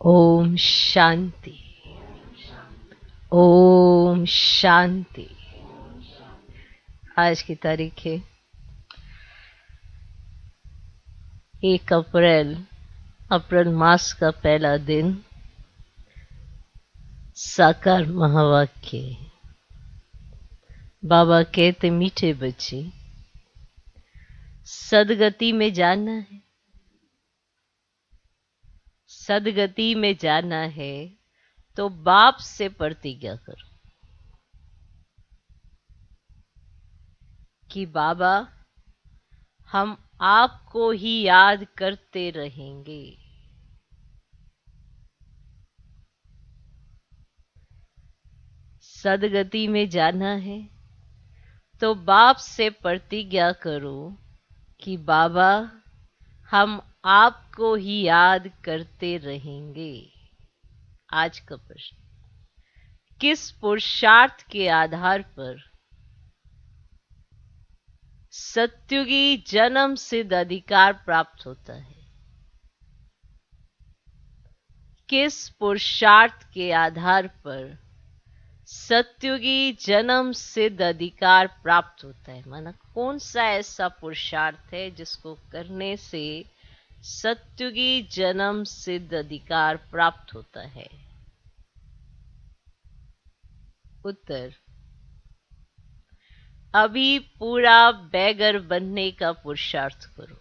ओम शांति। ओम शांति। आज की तारीख है 1 अप्रैल। अप्रैल मास का पहला दिन। साकार महावाक्य। बाबा कहते मीठे बच्चे, सदगति में जाना है। सदगति में जाना है तो बाप से प्रतिज्ञा करो कि बाबा हम आपको ही याद करते रहेंगे। सदगति में जाना है तो बाप से प्रतिज्ञा करो कि बाबा हम आपको ही याद करते रहेंगे। आज का प्रश्न, किस पुरुषार्थ के आधार पर सत्युगी जन्म सिद्ध अधिकार प्राप्त होता है? किस पुरुषार्थ के आधार पर सत्युगी जन्म सिद्ध अधिकार प्राप्त होता है? माना कौन सा ऐसा पुरुषार्थ है जिसको करने से सत्युगी जन्म सिद्ध अधिकार प्राप्त होता है? उत्तर, अभी पूरा बैगर बनने का पुरुषार्थ करो।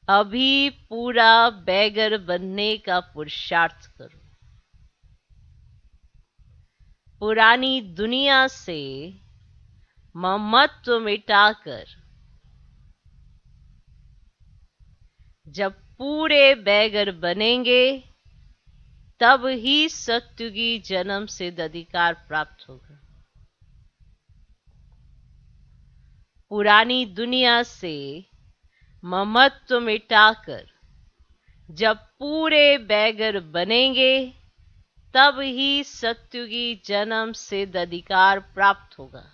अभी पूरा बैगर बनने का पुरुषार्थ करो। पुरानी दुनिया से ममत्व मिटाकर जब पूरे बैगर बनेंगे तब ही सत्युगी जन्म सिद्ध अधिकार प्राप्त होगा। पुरानी दुनिया से ममत्व मिटाकर जब पूरे बैगर बनेंगे तब ही सत्युगी जन्म सिद्ध अधिकार प्राप्त होगा।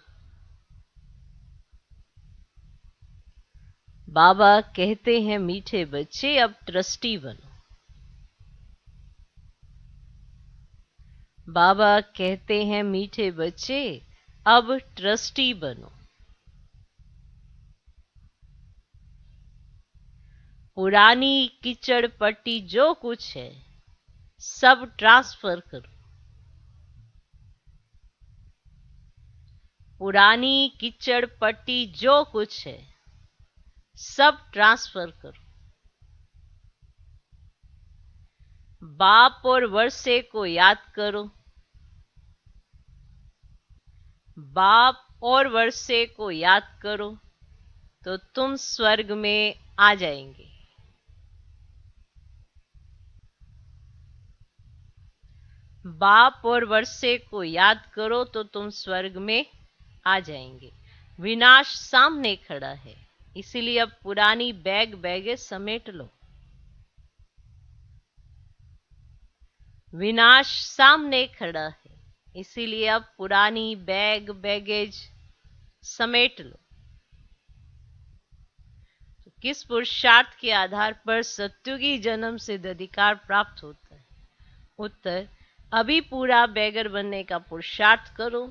बाबा कहते हैं मीठे बच्चे अब ट्रस्टी बनो। बाबा कहते हैं मीठे बच्चे अब ट्रस्टी बनो। पुरानी कीचड़ पट्टी जो कुछ है सब ट्रांसफर करो। पुरानी कीचड़ पट्टी जो कुछ है सब ट्रांसफर करो। बाप और वर्षे को याद करो। बाप और वर्षे को याद करो तो तुम स्वर्ग में आ जाएंगे। बाप और वर्षे को याद करो तो तुम स्वर्ग में आ जाएंगे। विनाश सामने खड़ा है, इसीलिए अब पुरानी बैगे समेट लो। विनाश सामने खड़ा है, इसीलिए अब पुरानी बैगेज समेट लो। तो किस पुरुषार्थ के आधार पर सत्युगी जन्म सिद्ध अधिकार प्राप्त होता है? उत्तर, अभी पूरा बैगर बनने का पुरुषार्थ करो।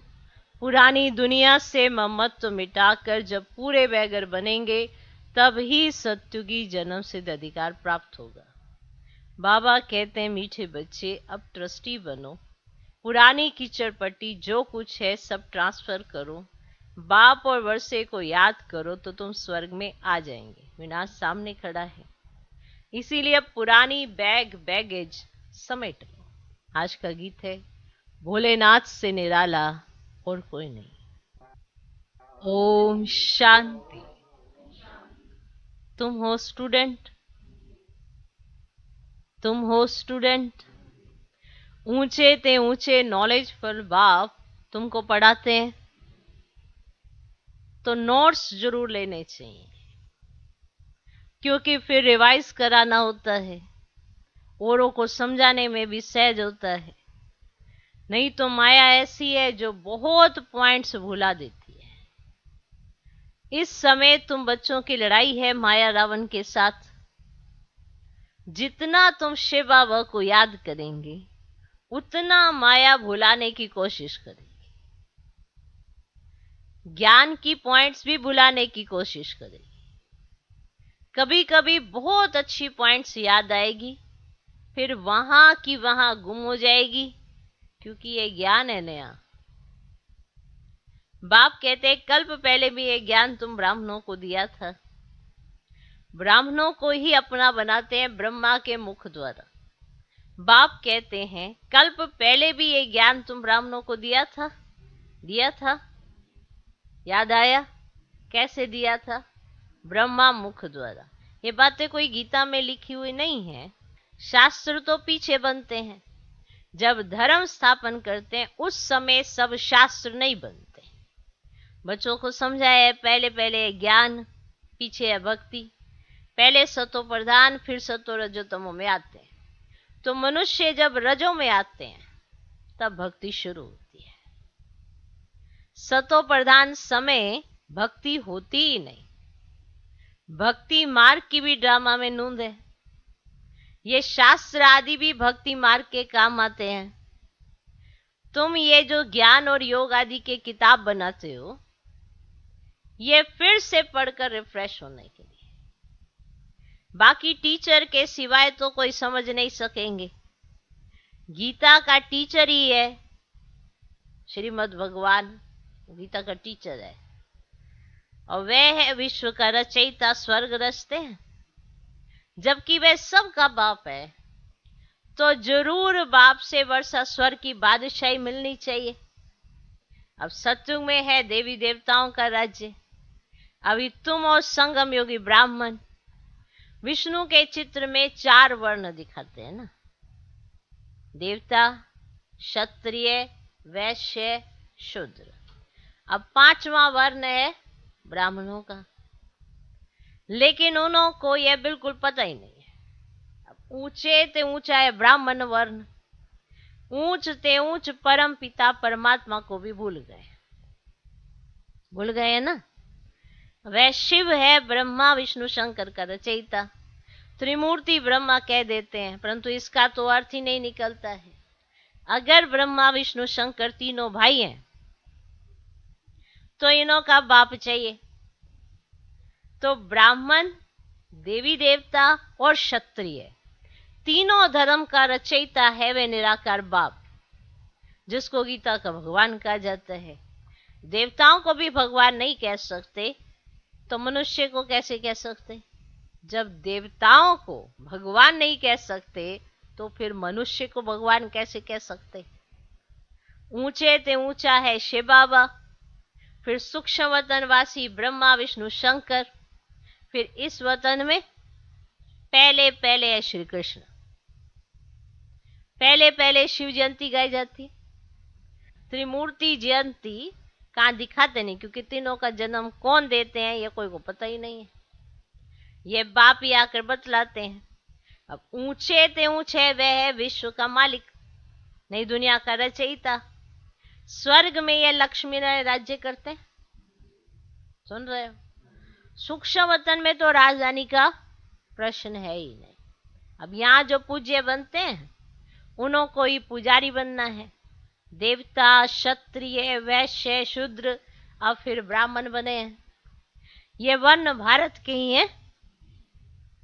पुरानी दुनिया से ममत्व मिटाकर जब पूरे बैगर बनेंगे तब ही सत्युगी जन्म सिद्ध अधिकार प्राप्त होगा। बाबा कहते हैं मीठे बच्चे अब ट्रस्टी बनो। पुरानी कीचड़ पट्टी जो कुछ है सब ट्रांसफर करो। बाप और वर्षे को याद करो तो तुम स्वर्ग में आ जाएंगे। विनाश सामने खड़ा है, इसीलिए अब पुरानी बैगेज समेट लो। आज का गीत है भोलेनाथ से निराला और कोई नहीं। ओम शांति। तुम हो स्टूडेंट। तुम हो स्टूडेंट। ऊंचे ते ऊंचे नॉलेजफुल बाप तुमको पढ़ाते हैं तो नोट्स जरूर लेने चाहिए, क्योंकि फिर रिवाइज कराना होता है। औरों को समझाने में भी सहज होता है। नहीं तो माया ऐसी है जो बहुत पॉइंट्स भुला देती है। इस समय तुम बच्चों की लड़ाई है माया रावण के साथ। जितना तुम शिव बाबा को याद करेंगे उतना माया भुलाने की कोशिश करेगी, ज्ञान की पॉइंट्स भी भुलाने की कोशिश करेगी। कभी कभी बहुत अच्छी पॉइंट्स याद आएगी, फिर वहां की वहां गुम हो जाएगी, क्योंकि ये ज्ञान है नया। बाप कहते हैं कल्प पहले भी ये ज्ञान तुम ब्राह्मणों को दिया था। ब्राह्मणों को ही अपना बनाते हैं ब्रह्मा के मुख द्वारा। बाप कहते हैं कल्प पहले भी ये ज्ञान तुम ब्राह्मणों को दिया था, दिया था। याद आया? कैसे दिया था? ब्रह्मा मुख द्वारा। ये बातें कोई गीता में लिखी हुई नहीं है, शास्त्र तो पीछे बनते हैं। जब धर्म स्थापन करते हैं उस समय सब शास्त्र नहीं बनते। बच्चों को समझाया है पहले पहले ज्ञान, पीछे है भक्ति। पहले सतो प्रधान, फिर सतो रजोतमो में आते हैं। तो मनुष्य जब रजो में आते हैं तब भक्ति शुरू होती है। सतो प्रधान समय भक्ति होती ही नहीं। भक्ति मार्ग की भी ड्रामा में नूंद है। ये शास्त्र आदि भी भक्ति मार्ग के काम आते हैं। तुम ये जो ज्ञान और योग आदि के किताब बनाते हो, ये फिर से पढ़कर रिफ्रेश होने के लिए। बाकी टीचर के सिवाय तो कोई समझ नहीं सकेंगे। गीता का टीचर ही है श्रीमद् भगवान, गीता का टीचर है, और वह है विश्व का रचयिता, स्वर्ग रचते हैं। जबकि वह सबका बाप है, तो जरूर बाप से वर्षा स्वर्ग की बादशाही मिलनी चाहिए। अब सत्युग में है देवी देवताओं का राज्य। अभी तुम और संगम योगी ब्राह्मण, विष्णु के चित्र में 4 वर्ण दिखाते हैं ना, देवता, क्षत्रिय, वैश्य, शूद्र। अब 5वां वर्ण है ब्राह्मणों का, लेकिन उन्हों को यह बिल्कुल पता ही नहीं है। अब ऊंचे ते ऊंचा है ब्राह्मण वर्ण, ऊंच ते ऊंच परम पिता परमात्मा को भी भूल गए। भूल गए ना? वह शिव है, ब्रह्मा विष्णु शंकर का रचयिता। त्रिमूर्ति ब्रह्मा कह देते हैं, परंतु इसका तो अर्थ ही नहीं निकलता है। अगर ब्रह्मा विष्णु शंकर तीनों भाई हैं तो इन्हों का बाप चाहिए। तो ब्राह्मण, देवी देवता और क्षत्रिय, तीनों धर्म का रचयिता है वे निराकार बाप, जिसको गीता का भगवान कहा जाता है। देवताओं को भी भगवान नहीं कह सकते, तो मनुष्य को कैसे कह सकते? जब देवताओं को भगवान नहीं कह सकते तो फिर मनुष्य को भगवान कैसे कह सकते? ऊंचे ते ऊंचा है शिव बाबा, फिर सूक्ष्म वतन वासी ब्रह्मा विष्णु शंकर, फिर इस वतन में पहले पहले है श्री कृष्ण। पहले पहले शिव जयंती गाई जाती। त्रिमूर्ति जयंती कहाँ दिखाते नहीं, क्योंकि तीनों का जन्म कौन देते हैं ये कोई को पता ही नहीं है। ये बाप ही आकर बतलाते हैं। अब ऊंचे ते ऊंचे वह है विश्व का मालिक, नई दुनिया का रचयिता। स्वर्ग में ये लक्ष्मी नारायण राज्य करते हैं, सुन रहे हो? सूक्ष्म वतन में तो राजधानी का प्रश्न है ही नहीं। अब यहाँ जो पूज्य बनते हैं उन्हों को ही पुजारी बनना है। देवता, क्षत्रिय, वैश्य, शूद्र, अब फिर ब्राह्मण बने हैं। ये वर्ण भारत के ही हैं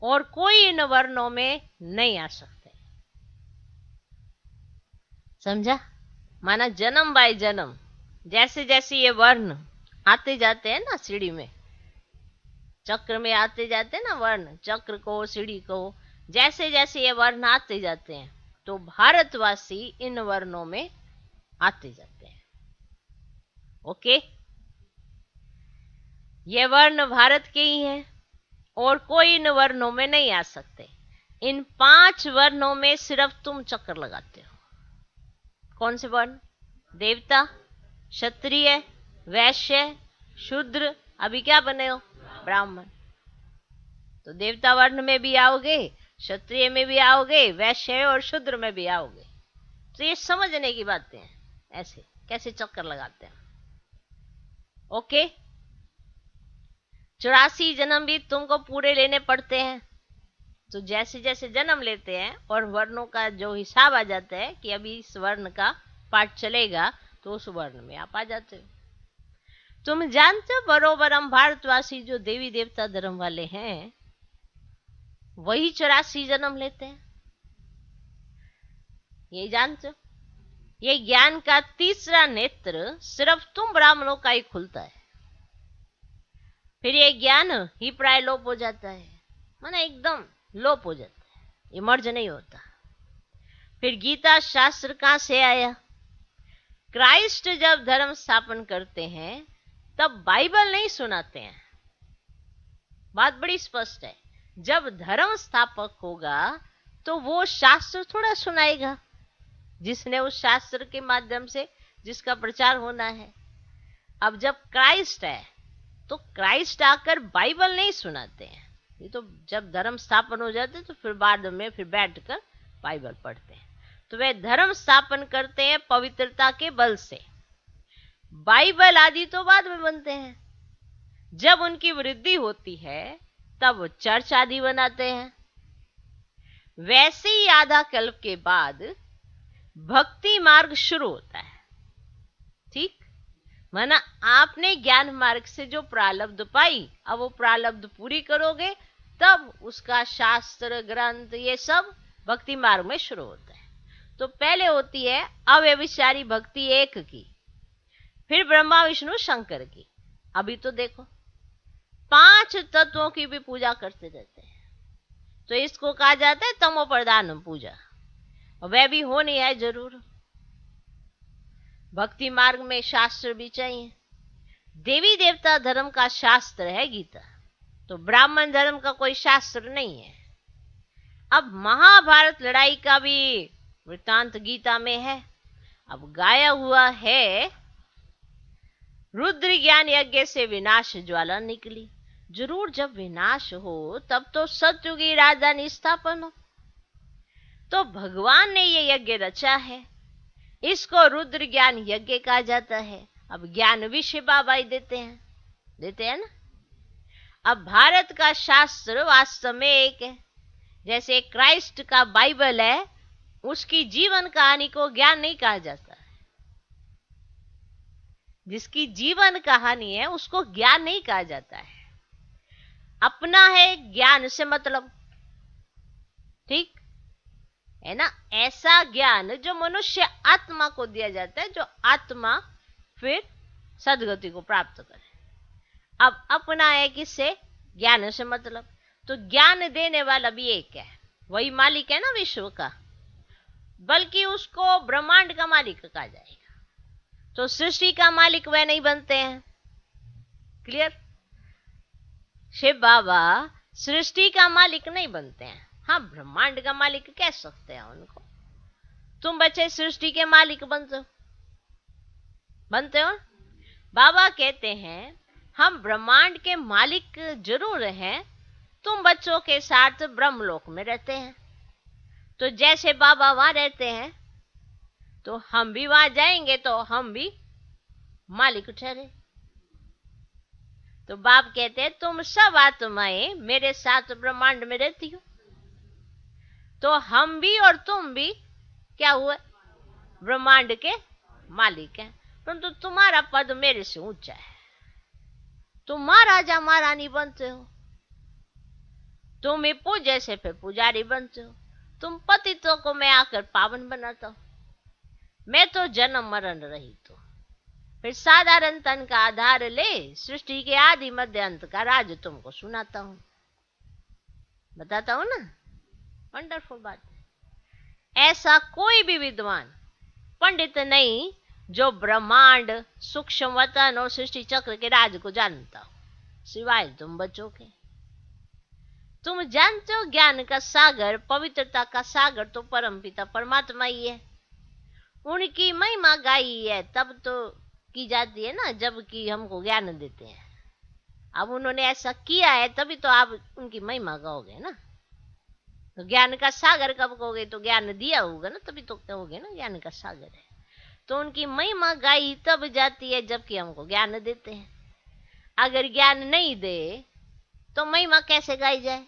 और कोई इन वर्णों में नहीं आ सकते। समझा? माना जन्म बाय जन्म, जैसे जैसे ये वर्ण आते जाते हैं ना, सीढ़ी में चक्र में आते जाते हैं ना वर्ण, चक्र को सीढ़ी को, जैसे जैसे ये वर्ण आते जाते हैं तो भारतवासी इन वर्णों में आते जाते हैं। ओके, ये वर्ण भारत के ही हैं और कोई इन वर्णों में नहीं आ सकते। इन 5 वर्णों में सिर्फ तुम चक्कर लगाते हो। कौन से वर्ण? देवता, क्षत्रिय, वैश्य, शूद्र, अभी क्या बने हो? ब्राह्मण। तो देवता वर्ण में भी आओगे, क्षत्रिय में भी आओगे, वैश्य और शूद्र में भी आओगे। तो ये समझने की बातें हैं, ऐसे कैसे चक्कर लगाते हैं। ओके, 84 जन्म भी तुमको पूरे लेने पड़ते हैं। तो जैसे जैसे जन्म लेते हैं और वर्णों का जो हिसाब आ जाता है कि अभी इस वर्ण का पाठ चलेगा, तो उस वर्ण में आप आ जाते हो। तुम जानते हो बरोबर हम भारतवासी जो देवी देवता धर्म वाले हैं वही 84 जन्म लेते हैं, ये जानते हो। ये ज्ञान का तीसरा नेत्र सिर्फ तुम ब्राह्मणों का ही खुलता है, फिर ये ज्ञान ही प्राय लोप हो जाता है, माना एकदम लोप हो जाता है, ये मर्ज नहीं होता। फिर गीता शास्त्र कहां से आया? क्राइस्ट जब धर्म स्थापन करते हैं तब बाइबल नहीं सुनाते हैं, बात बड़ी स्पष्ट है। जब धर्म स्थापक होगा तो वो शास्त्र थोड़ा सुनाएगा, जिसने उस शास्त्र के माध्यम से जिसका प्रचार होना है। अब जब क्राइस्ट है तो क्राइस्ट आकर बाइबल नहीं सुनाते हैं, ये तो जब धर्म स्थापन हो जाते तो फिर बाद में फिर बैठकर बाइबल पढ़ते हैं। तो वे धर्म स्थापन करते हैं पवित्रता के बल से, बाइबल आदि तो बाद में बनते हैं। जब उनकी वृद्धि होती है तब चर्च आदि बनाते हैं। वैसे ही आधा कल्प के बाद भक्ति मार्ग शुरू होता है, ठीक। माना आपने ज्ञान मार्ग से जो प्रारब्ध पाई, अब वो प्रारब्ध पूरी करोगे तब उसका शास्त्र ग्रंथ ये सब भक्ति मार्ग में शुरू होता है। तो पहले होती है अव्यभिचारी भक्ति एक की, फिर ब्रह्मा विष्णु शंकर की। अभी तो देखो 5 तत्वों की भी पूजा करते रहते हैं, तो इसको कहा जाता है तमो प्रधान पूजा, वह भी होनी है जरूर। भक्ति मार्ग में शास्त्र भी चाहिए। देवी देवता धर्म का शास्त्र है गीता, तो ब्राह्मण धर्म का कोई शास्त्र नहीं है। अब महाभारत लड़ाई का भी वृत्तांत गीता में है। अब गाया हुआ है रुद्र ज्ञान यज्ञ से विनाश ज्वाला निकली। जरूर जब विनाश हो तब तो सतयुगी राजधानी स्थापन हो। तो भगवान ने ये यज्ञ रचा है, इसको रुद्र ज्ञान यज्ञ कहा जाता है। अब ज्ञान विषय बाबा ही देते हैं ना। अब भारत का शास्त्र वास्तव में एक है, जैसे क्राइस्ट का बाइबल है, उसकी जीवन कहानी को ज्ञान नहीं कहा जाता है। जिसकी जीवन कहानी है उसको ज्ञान नहीं कहा जाता है, अपना है ज्ञान से मतलब, ठीक है ना। ऐसा ज्ञान जो मनुष्य आत्मा को दिया जाता है, जो आत्मा फिर सदगति को प्राप्त करे। अब अपना है किससे? ज्ञान से मतलब। तो ज्ञान देने वाला भी एक है, वही मालिक है ना विश्व का, बल्कि उसको ब्रह्मांड का मालिक कहा जाएगा। तो सृष्टि का मालिक वह नहीं बनते हैं, क्लियर। शिव बाबा सृष्टि का मालिक नहीं बनते हैं, हाँ ब्रह्मांड का मालिक कह सकते हैं उनको। तुम बच्चे सृष्टि के मालिक बनते हो। बाबा कहते हैं हम ब्रह्मांड के मालिक जरूर हैं, तुम बच्चों के साथ ब्रह्मलोक में रहते हैं। तो जैसे बाबा वहां रहते हैं तो हम भी वहां जाएंगे, तो हम भी मालिक ठहरे। तो बाप कहते हैं तुम सब आत्माएं मेरे साथ ब्रह्मांड में रहती हो, तो हम भी और तुम भी क्या हुए? ब्रह्मांड के मालिक हैं। परंतु तुम्हारा पद मेरे से ऊंचा है, तुम महाराजा महारानी बनते हो, तुम ही पूज्य से फिर पुजारी बनते हो, तुम पतितों को मैं आकर पावन बनाता हूं, मैं तो जन्म मरण रहित हूं। फिर साधारण तन का आधार ले सृष्टि के आदि मध्य अंत का राज तुमको सुनाता हूं, बताता हूं ना। वंडरफुल बात है। ऐसा कोई भी विद्वान पंडित नहीं जो ब्रह्मांड सूक्ष्म वतन और सृष्टि चक्र के राज को जानता हो, सिवाय तुम बच्चों के। तुम जानते हो ज्ञान का सागर, पवित्रता का सागर तो परमपिता परमात्मा ही है। उनकी महिमा गाई है तब तो की जाती है ना, जबकि हमको ज्ञान देते हैं। अब उन्होंने ऐसा किया है तभी तो आप उनकी महिमा गाओगे ना। तो ज्ञान का सागर कब कहोगे? तो ज्ञान दिया होगा ना, तभी तो कहोगे ना ज्ञान का सागर है। तो उनकी महिमा गाई तब जाती है जबकि हमको ज्ञान देते हैं। अगर ज्ञान नहीं दे तो महिमा कैसे गाई जाए?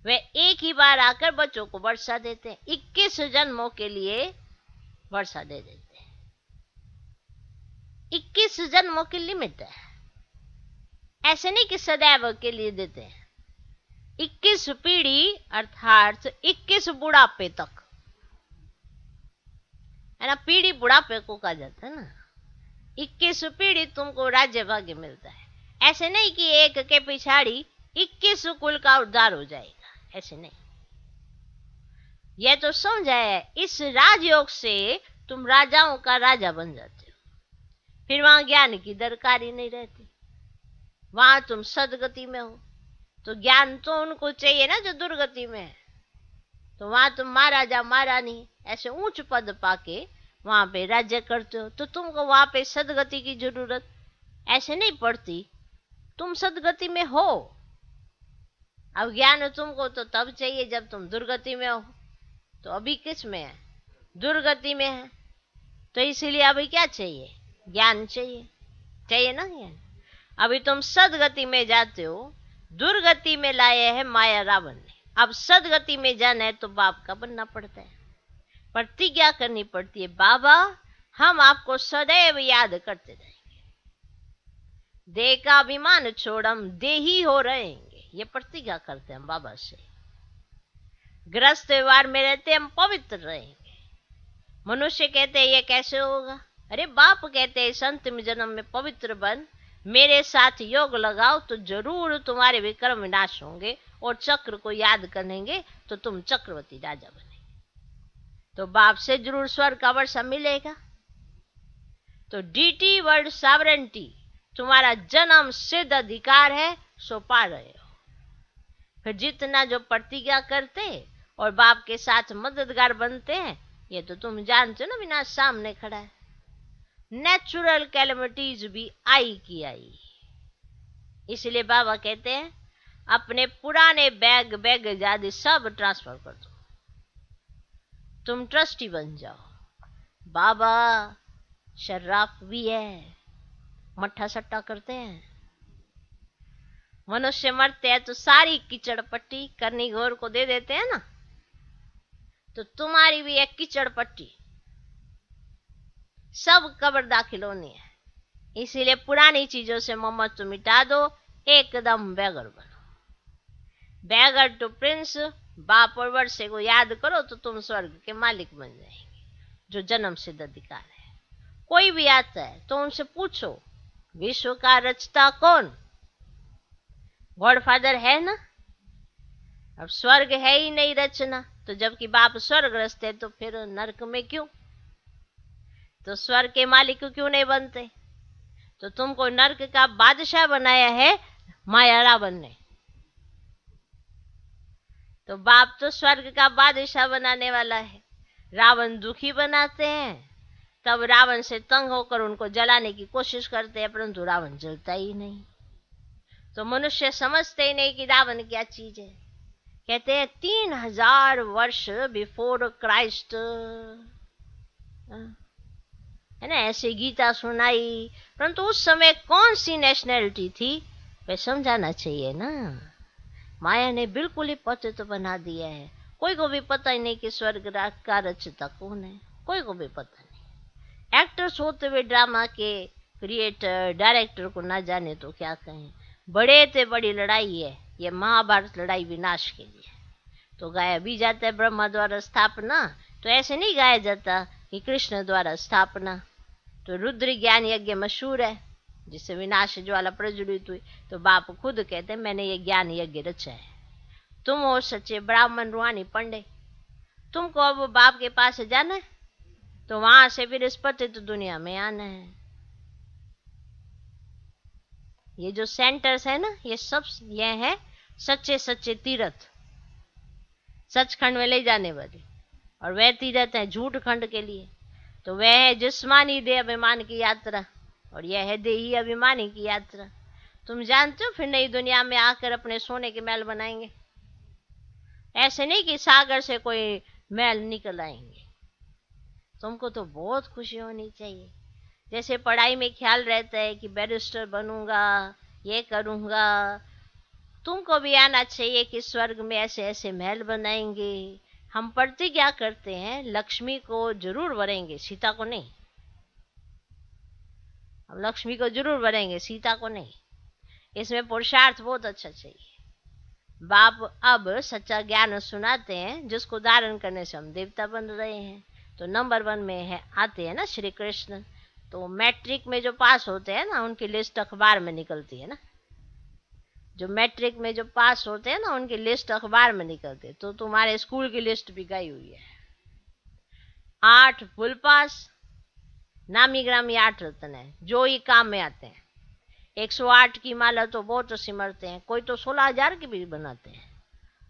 वे एक ही बार आकर बच्चों को वर्षा देते हैं, 21 जन्मों के लिए वर्षा दे देते हैं। 21 जन्मों की लिमिट है, ऐसे नहीं कि सदैव के लिए देते हैं। 21 पीढ़ी अर्थात 21 बुढ़ापे तक, है ना, पीढ़ी बुढ़ापे को कहा जाता है ना। 21 पीढ़ी तुमको राज्य भाग्य मिलता है। ऐसे नहीं कि एक के पिछाड़ी 21 कुल का उद्धार हो जाएगा, ऐसे नहीं। यह तो समझा है, इस राजयोग से तुम राजाओं का राजा बन जाते हो। फिर वहां ज्ञान की दरकार ही नहीं रहती, वहां तुम सदगति में हो। तो ज्ञान तो उनको चाहिए ना जो दुर्गति में है। तो वहां तुम महाराजा महारानी ऐसे ऊंच पद पाके वहां पे राज्य करते हो, तो तुमको वहां पे सदगति की जरूरत ऐसे नहीं पड़ती, तुम सदगति में हो। अब ज्ञान तुमको तो तब चाहिए जब तुम दुर्गति में हो। तो अभी किस में है? दुर्गति में है। तो इसीलिए अभी क्या चाहिए? ज्ञान चाहिए, चाहिए ना ज्ञान। अभी तुम सदगति में जाते हो, दुर्गति में लाए हैं माया रावण ने। अब सदगति में जाना है तो बाप का बनना पड़ता है, प्रतिज्ञा करनी पड़ती है, बाबा हम आपको सदैव याद करते रहेंगे, देह का अभिमान छोड़ हम देही हो रहेंगे। ये प्रतिज्ञा करते हैं हम बाबा से। ग्रस्त व्यवहार में रहते हम पवित्र रहेंगे। मनुष्य कहते हैं ये कैसे होगा? अरे बाप कहते हैं इस अंतिम जन्म में पवित्र बन, मेरे साथ योग लगाओ तो जरूर तुम्हारे विक्रम विनाश होंगे और चक्र को याद करेंगे तो तुम चक्रवर्ती राजा बनेंगे। तो बाप से जरूर स्वर्ग का वर्षा मिलेगा। तो डीटी वर्ल्ड सॉवरेंटी तुम्हारा जन्म सिद्ध अधिकार है, सो पा रहे हो। फिर जितना जो प्रतिज्ञा करते और बाप के साथ मददगार बनते हैं, ये तो तुम जानते हो ना, विनाश सामने खड़ा है। नेचुरल कैलेमिटीज भी आई की आई। इसलिए बाबा कहते हैं अपने पुराने बैग आदि सब ट्रांसफर कर दो, तुम ट्रस्टी बन जाओ। बाबा शर्राफ भी है, मट्ठा सट्टा करते हैं। मनुष्य मरते हैं तो सारी कीचड़ पट्टी करनी घोर को दे देते हैं ना, तो तुम्हारी भी एक कीचड़ पट्टी सब कब्र दाखिल होनी है। इसीलिए पुरानी चीजों से ममत्व मिटा दो, एकदम बैगर बनो। बैगर टू प्रिंस, बाप और वर्षे को याद करो तो तुम स्वर्ग के मालिक बन जाएंगे, जो जन्म सिद्ध अधिकार है। कोई भी आता है तो उनसे पूछो विश्व का रचता कौन? गॉडफादर है ना। अब स्वर्ग है ही नहीं रचना, तो जबकि बाप स्वर्ग रचते तो फिर नरक में क्यों? तो स्वर्ग के मालिक क्यों नहीं बनते? तो तुमको नरक का बादशाह बनाया है माया रावण ने। तो बाप तो स्वर्ग का बादशाह बनाने वाला है। रावण दुखी बनाते हैं, तब रावण से तंग होकर उनको जलाने की कोशिश करते हैं, परंतु रावण जलता ही नहीं। तो मनुष्य समझते ही नहीं कि रावण क्या चीज है। कहते हैं 3000 वर्ष बिफोर क्राइस्ट, है ना, ऐसे गीता सुनाई, परंतु उस समय कौन सी नेशनैलिटी थी वे समझाना चाहिए ना। माया ने बिल्कुल ही पतित बना दिया है। कोई को भी पता ही नहीं कि स्वर्ग का रचयिता कौन है, कोई को भी पता नहीं। एक्टर्स होते हुए ड्रामा के क्रिएटर डायरेक्टर को ना जाने तो क्या कहें। बड़े से बड़ी लड़ाई है ये महाभारत लड़ाई विनाश के लिए। तो गाया भी जाता है ब्रह्मा द्वारा स्थापना, तो ऐसे नहीं गाया जाता कि कृष्ण द्वारा स्थापना। तो रुद्र ज्ञान यज्ञ मशहूर है जिससे विनाश ज्वाला प्रज्वलित हुई। तो बाप खुद कहते हैं मैंने ये ज्ञान यज्ञ रचा है। तुम हो सच्चे ब्राह्मण रूहानी पंडे, तुमको अब बाप के पास जाना है तो वहां से फिर इस पतित दुनिया में आना है। ये जो सेंटर्स है ना, ये सब ये है सच्चे सच्चे तीर्थ, सचखंड में ले जाने वाले। और वह तीर्थ है झूठ खंड के लिए। तो वह है जिस्मानी देह अभिमान की यात्रा, और यह है देही अभिमानी की यात्रा। तुम जानते हो फिर नई दुनिया में आकर अपने सोने के महल बनाएंगे। ऐसे नहीं कि सागर से कोई महल निकल आएंगे। तुमको तो बहुत खुशी होनी चाहिए। जैसे पढ़ाई में ख्याल रहता है कि बैरिस्टर बनूंगा, ये करूंगा, तुमको भी आना चाहिए कि स्वर्ग में ऐसे ऐसे महल बनाएंगे। हम प्रतिज्ञा करते हैं लक्ष्मी को जरूर वरेंगे, सीता को नहीं। हम लक्ष्मी को जरूर वरेंगे, सीता को नहीं। इसमें पुरुषार्थ बहुत अच्छा चाहिए। बाप अब सच्चा ज्ञान सुनाते हैं जिसको धारण करने से हम देवता बन रहे हैं। तो नंबर 1 में है आते हैं ना श्री कृष्ण। तो मैट्रिक में जो पास होते हैं ना उनकी लिस्ट अखबार में निकलती है ना। जो मैट्रिक में जो पास होते हैं ना उनकी लिस्ट अखबार में निकलती है। तो तुम्हारे स्कूल की लिस्ट भी गई हुई है। 8 फुल पास, नामी ग्रामी 8 रत्न है जो ही काम में आते हैं। 108 की माला तो बहुत सिमरते हैं, कोई तो 16,000 की भी बनाते हैं।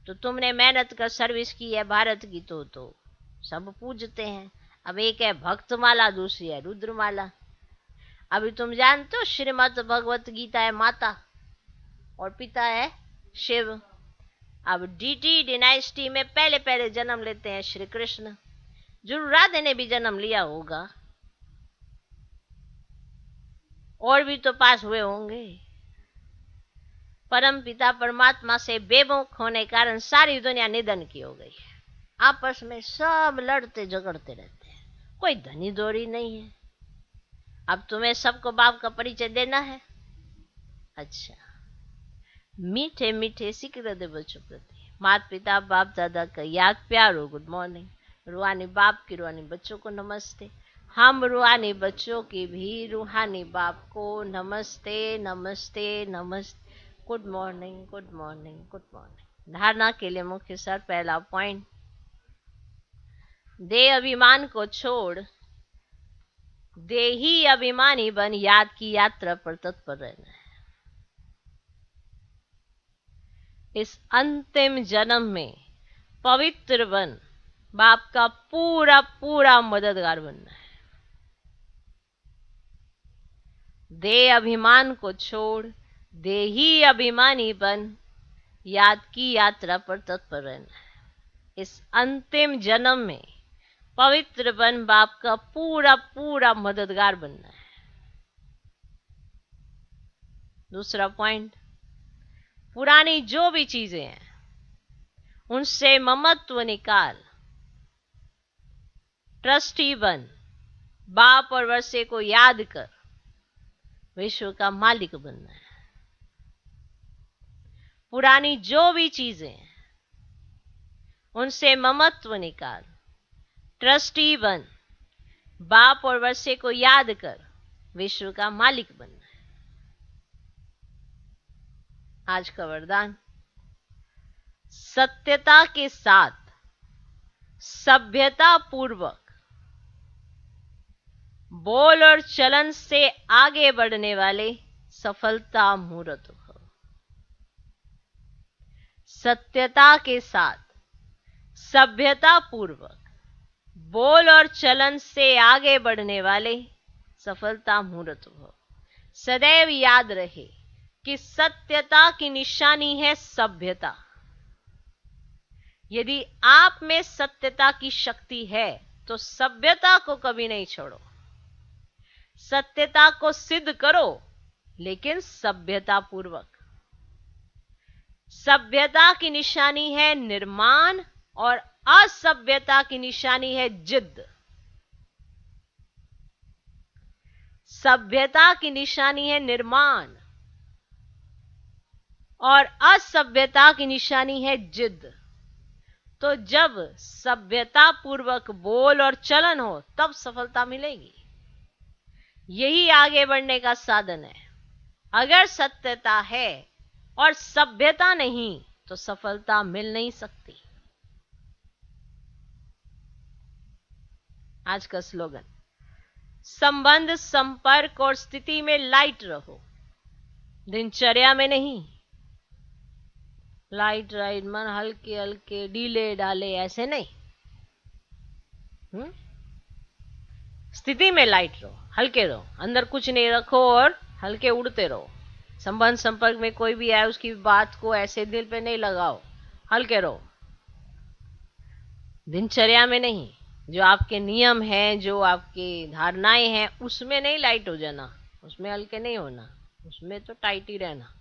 तो तुमने मेहनत कर सर्विस की है भारत की, तो सब पूजते हैं। अब एक है भक्त माला, दूसरी है रुद्र माला। अभी तुम जानते हो श्रीमद् भगवत गीता है माता और पिता है शिव। अब डीटी डिनाइस्टी में पहले पहले जन्म लेते हैं श्री कृष्ण। जरूर राधे ने भी जन्म लिया होगा, और भी तो पास हुए होंगे। परम पिता परमात्मा से बेमुख होने के कारण सारी दुनिया निधन की हो गई है। आपस में सब लड़ते झगड़ते रहते हैं, कोई धनी दौरी नहीं है। अब तुम्हें सबको बाप का परिचय देना है। अच्छा, मीठे मीठे सिक्र दे बच्चों प्रति, माता पिता बाप दादा का याद प्यार हो। Good morning. रूहानी बाप की रूहानी बच्चों को नमस्ते। हम रूहानी बच्चों की भी रूहानी बाप को नमस्ते नमस्ते नमस्ते। Good morning good morning good morning. धारणा के लिए मुख्य सार पहला पॉइंट, देह अभिमान को छोड़ देही अभिमानी बन याद की यात्रा पर तत्पर रहना है। इस अंतिम जन्म में पवित्र बन बाप का पूरा पूरा मददगार बनना है। देह अभिमान को छोड़ देही अभिमानी बन याद की यात्रा पर तत्पर रहना है। इस अंतिम जन्म में पवित्र बन बाप का पूरा पूरा मददगार बनना है। दूसरा पॉइंट, पुरानी जो भी चीजें हैं उनसे ममत्व निकाल, ट्रस्टी बन, बाप और वर्षे को याद कर विश्व का मालिक बनना है। पुरानी जो भी चीजें हैं उनसे ममत्व निकाल, ट्रस्टी बन, बाप और वर्षे को याद कर विश्व का मालिक बनना है। आज का वरदान, सत्यता के साथ सभ्यता पूर्वक बोल और चलन से आगे बढ़ने वाले सफलता मूर्त हो। सत्यता के साथ सभ्यता पूर्वक बोल और चलन से आगे बढ़ने वाले सफलता मूर्त हो। सदैव याद रहे कि सत्यता की निशानी है सभ्यता। यदि आप में सत्यता की शक्ति है तो सभ्यता को कभी नहीं छोड़ो। सत्यता को सिद्ध करो लेकिन सभ्यता पूर्वक। सभ्यता की निशानी है निर्माण और असभ्यता की निशानी है जिद। सभ्यता की निशानी है निर्माण और असभ्यता की निशानी है जिद। तो जब सभ्यता पूर्वक बोल और चलन हो तब सफलता मिलेगी। यही आगे बढ़ने का साधन है। अगर सत्यता है और सभ्यता नहीं तो सफलता मिल नहीं सकती। आज का स्लोगन, संबंध संपर्क और स्थिति में लाइट रहो, दिनचर्या में नहीं। लाइट राइट मन हल्के हल्के ढीले डाले ऐसे नहीं। स्थिति में लाइट रहो, हल्के रहो, अंदर कुछ नहीं रखो और हल्के उड़ते रहो। संबंध संपर्क में कोई भी आए उसकी बात को ऐसे दिल पे नहीं लगाओ, हल्के रहो। दिनचर्या में नहीं, जो आपके नियम हैं, जो आपकी धारणाएं हैं उसमें नहीं लाइट हो जाना, उसमें हल्के नहीं होना, उसमें तो टाइट ही रहना।